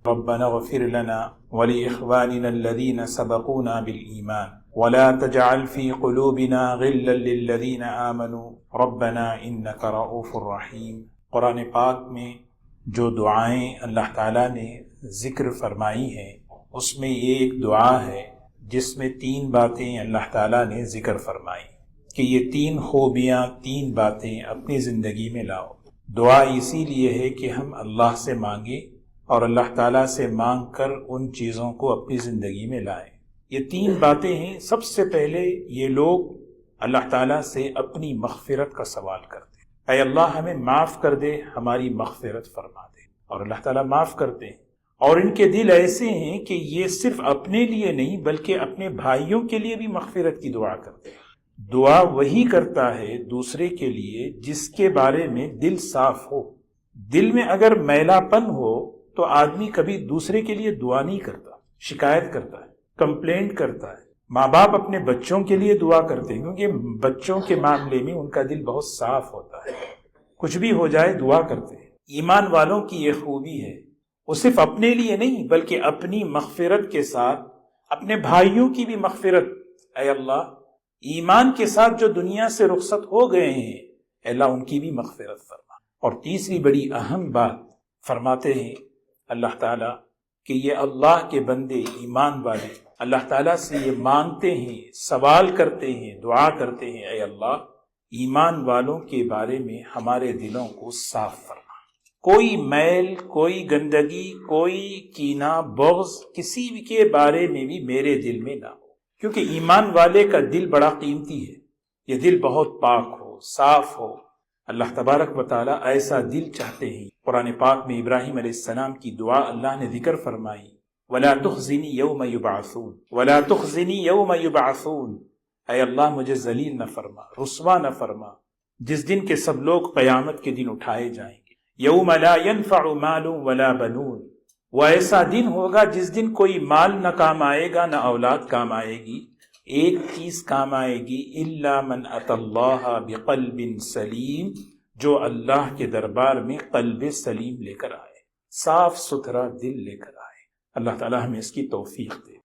ربنا اغفر لنا ولإخواننا الذين سبقونا بالإيمان ولا تجعل في قلوبنا غلا للذين آمنوا ربنا إنك رؤوف رحيم۔ قرآن پاک میں جو دعائیں اللہ تعالیٰ نے ذکر فرمائی ہیں اس میں یہ ایک دعا ہے جس میں 3 باتیں اللہ تعالیٰ نے ذکر فرمائی کہ یہ 3 خوبیاں 3 باتیں اپنی زندگی میں لاؤ۔ دعا اسی لیے ہے کہ ہم اللہ سے مانگیں اور اللہ تعالیٰ سے مانگ کر ان چیزوں کو اپنی زندگی میں لائیں۔ یہ 3 باتیں ہیں۔ سب سے پہلے یہ لوگ اللہ تعالیٰ سے اپنی مغفرت کا سوال کرتے ہیں، اے اللہ ہمیں معاف کر دے، ہماری مغفرت فرما دے، اور اللہ تعالیٰ معاف کرتے ہیں۔ اور ان کے دل ایسے ہیں کہ یہ صرف اپنے لیے نہیں بلکہ اپنے بھائیوں کے لیے بھی مغفرت کی دعا کرتے ہیں۔ دعا وہی کرتا ہے دوسرے کے لیے جس کے بارے میں دل صاف ہو۔ دل میں اگر میلا پن ہو تو آدمی کبھی دوسرے کے لیے دعا نہیں کرتا، شکایت کرتا ہے، کمپلینٹ کرتا ہے۔ ماں باپ اپنے بچوں کے لیے دعا کرتے ہیں کیونکہ بچوں کے معاملے میں ان کا دل بہت صاف ہوتا ہے، کچھ بھی ہو جائے دعا کرتے ہیں۔ ایمان والوں کی یہ خوبی ہے، وہ صرف اپنے لیے نہیں بلکہ اپنی مغفرت کے ساتھ اپنے بھائیوں کی بھی مغفرت، اے اللہ ایمان کے ساتھ جو دنیا سے رخصت ہو گئے ہیں اے اللہ ان کی بھی مغفرت فرما۔ اور تیسری بڑی اہم بات فرماتے ہیں اللہ تعالیٰ کہ یہ اللہ کے بندے ایمان والے اللہ تعالیٰ سے یہ مانگتے ہیں، سوال کرتے ہیں، دعا کرتے ہیں، اے اللہ ایمان والوں کے بارے میں ہمارے دلوں کو صاف فرما، کوئی میل، کوئی گندگی، کوئی کینہ، بغض کسی کے بارے میں بھی میرے دل میں نہ ہو، کیونکہ ایمان والے کا دل بڑا قیمتی ہے، یہ دل بہت پاک ہو، صاف ہو۔ اللہ تبارک و تعالیٰ ایسا دل چاہتے ہیں۔ قرآن پاک میں ابراہیم علیہ السلام کی دعا اللہ نے ذکر فرمائی، وَلَا تُخْزِنِي يَوْمَ يُبْعَثُونَ وَلَا تُخْزِنِي يَوْمَ يُبْعَثُونَ، اے اللہ مجھے ذلیل نہ فرما، رسوا نہ فرما جس دن کے سب لوگ قیامت کے دن اٹھائے جائیں گے۔ یوم لا ينفع مال ولا بنون، وہ ایسا دن ہوگا جس دن کوئی مال نہ کام آئے گا، نہ اولاد کام آئے گی، ایک چیز کام آئے گی، الا من اتى اللہ بقلب سلیم، جو اللہ کے دربار میں قلب سلیم لے کر آئے، صاف ستھرا دل لے کر آئے۔ اللہ تعالی ہمیں اس کی توفیق دے۔